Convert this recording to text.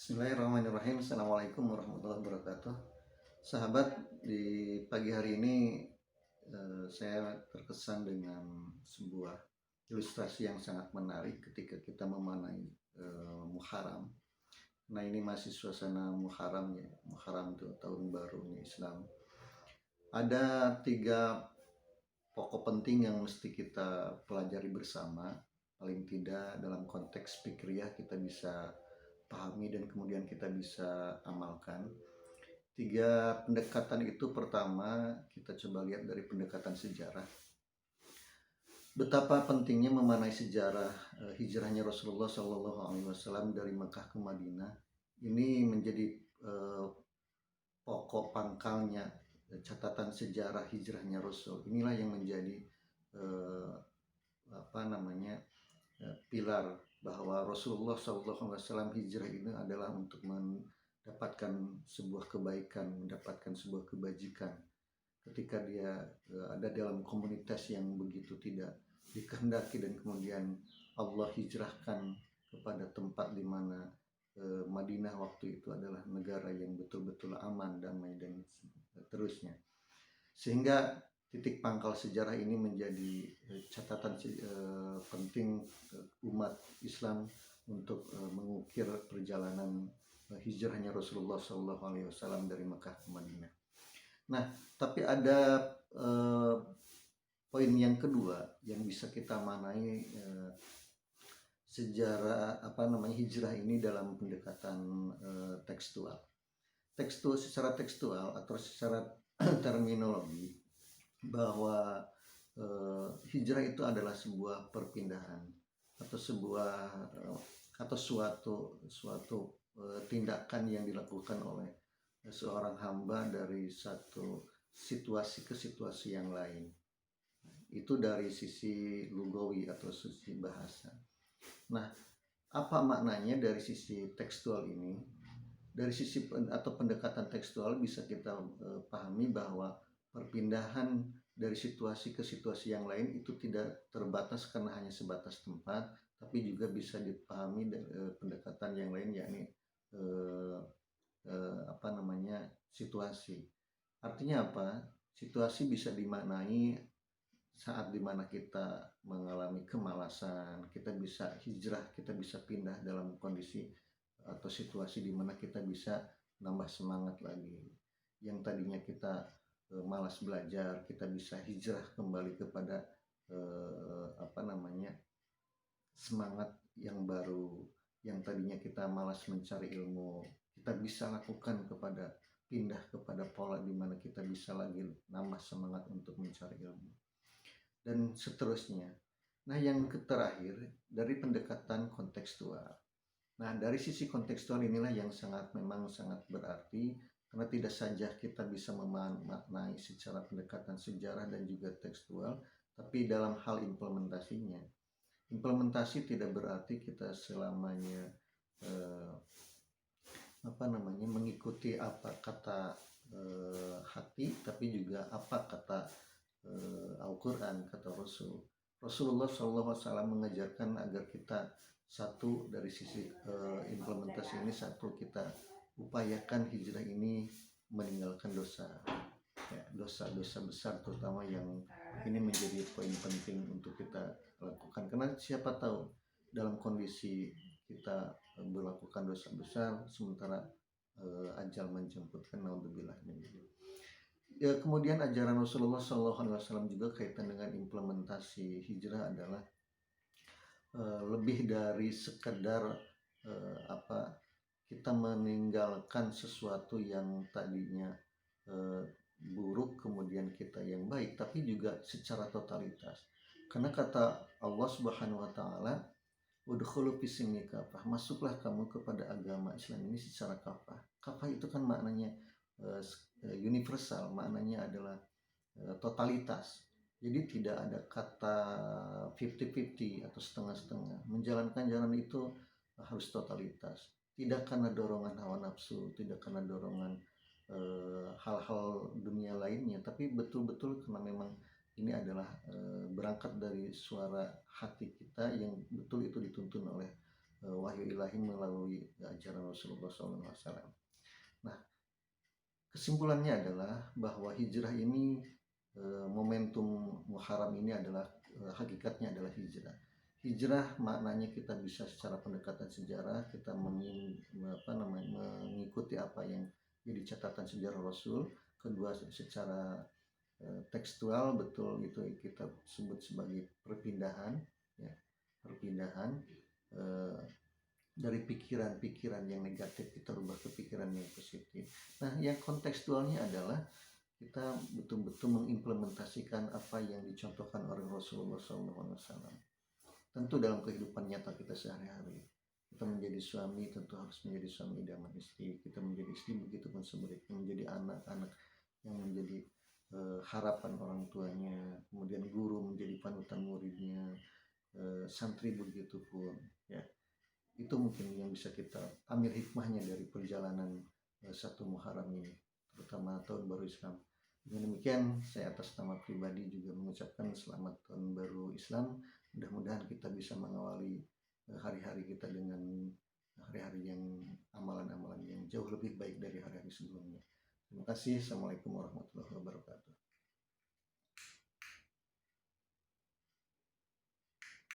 Bismillahirrahmanirrahim. Assalamualaikum warahmatullahi wabarakatuh. Sahabat, di pagi hari ini saya terkesan dengan sebuah ilustrasi yang sangat menarik ketika kita memaknai Muharram. Nah, ini masih suasana Muharram ya. Muharram itu tahun barunya Islam. Ada 3 pokok penting yang mesti kita pelajari bersama. Paling tidak dalam konteks fikriyah kita bisa pahami dan kemudian kita bisa amalkan. 3 pendekatan itu, pertama kita coba lihat dari pendekatan sejarah. Betapa pentingnya memaknai sejarah hijrahnya Rasulullah SAW dari Mekah ke Madinah. Ini menjadi pokok pangkalnya catatan sejarah hijrahnya Rasul. Inilah yang menjadi pilar bahwa Rasulullah SAW hijrah ini adalah untuk mendapatkan sebuah kebaikan, mendapatkan sebuah kebajikan. Ketika dia ada dalam komunitas yang begitu tidak dikehendaki dan kemudian Allah hijrahkan kepada tempat di mana Madinah waktu itu adalah negara yang betul-betul aman, damai, dan seterusnya. Sehingga titik pangkal sejarah ini menjadi catatan penting umat Islam untuk mengukir perjalanan hijrahnya Rasulullah SAW dari Mekah ke Madinah. Nah, tapi ada poin yang kedua yang bisa kita maknai sejarah hijrah ini dalam pendekatan tekstual. Secara tekstual atau secara terminologi, bahwa hijrah itu adalah sebuah perpindahan atau suatu tindakan yang dilakukan oleh seorang hamba dari satu situasi ke situasi yang lain. Itu dari sisi lugawi atau sisi bahasa. Nah, apa maknanya dari sisi tekstual ini? Dari sisi atau pendekatan tekstual bisa kita pahami bahwa perpindahan dari situasi ke situasi yang lain itu tidak terbatas karena hanya sebatas tempat, tapi juga bisa dipahami dari pendekatan yang lain, yakni situasi. Artinya apa? Situasi bisa dimaknai saat dimana kita mengalami kemalasan, kita bisa hijrah, kita bisa pindah dalam kondisi atau situasi di mana kita bisa nambah semangat lagi. Yang tadinya kita malas belajar, kita bisa hijrah kembali kepada semangat yang baru. Yang tadinya kita malas mencari ilmu, kita bisa lakukan pindah kepada pola di mana kita bisa lagi nambah semangat untuk mencari ilmu, dan seterusnya. Nah, yang terakhir dari pendekatan kontekstual. Nah, dari sisi kontekstual inilah yang memang sangat berarti, karena tidak saja kita bisa memaknai secara pendekatan sejarah dan juga tekstual, tapi dalam hal implementasinya. Implementasi tidak berarti kita selamanya mengikuti apa kata hati, tapi juga apa kata Al-Quran, kata Rasulullah SAW mengajarkan agar kita satu dari sisi implementasi ini, kita upayakan hijrah ini meninggalkan dosa besar, terutama yang ini menjadi poin penting untuk kita lakukan, karena siapa tahu dalam kondisi kita melakukan dosa besar sementara ajal menjemputkan, naudzubillah. Ya, kemudian ajaran Rasulullah SAW juga kaitan dengan implementasi hijrah adalah lebih dari sekedar kita meninggalkan sesuatu yang tadinya buruk kemudian kita yang baik, tapi juga secara totalitas. Karena kata Allah Subhanahu wa taala, udkhulu fis-silmi kafah, masuklah kamu kepada agama Islam ini secara kafah. Kafah itu kan maknanya universal, maknanya adalah totalitas. Jadi tidak ada kata 50-50 atau setengah-setengah. Menjalankan jalan itu harus totalitas. Tidak karena dorongan hawa nafsu, tidak karena dorongan hal-hal dunia lainnya, tapi betul-betul karena memang ini adalah berangkat dari suara hati kita yang betul itu dituntun oleh wahyu ilahi melalui ajaran Rasulullah SAW. Nah, kesimpulannya adalah bahwa hijrah ini, momentum Muharram ini adalah, hakikatnya adalah hijrah. Hijrah maknanya kita bisa secara pendekatan sejarah kita mengikuti apa yang jadi catatan sejarah Rasul. Kedua, secara tekstual, betul itu kita sebut sebagai perpindahan, ya, perpindahan dari pikiran-pikiran yang negatif kita rubah ke pikiran yang positif. Nah, yang kontekstualnya adalah kita betul-betul mengimplementasikan apa yang dicontohkan oleh Rasulullah SAW. Tentu dalam kehidupan nyata kita sehari-hari. Kita menjadi suami tentu harus menjadi suami idaman istri. Kita menjadi istri begitu pun sebaliknya, menjadi anak-anak yang menjadi harapan orang tuanya, kemudian guru menjadi panutan muridnya, santri begitu pun, ya. Itu mungkin yang bisa kita ambil hikmahnya dari perjalanan satu Muharram ini, terutama tahun baru Islam. Dengan demikian, saya atas nama pribadi juga mengucapkan selamat tahun baru Islam. Mudah-mudahan kita bisa mengawali hari-hari kita dengan hari-hari yang amalan-amalan yang jauh lebih baik dari hari-hari sebelumnya. Terima kasih. Assalamualaikum warahmatullahi wabarakatuh.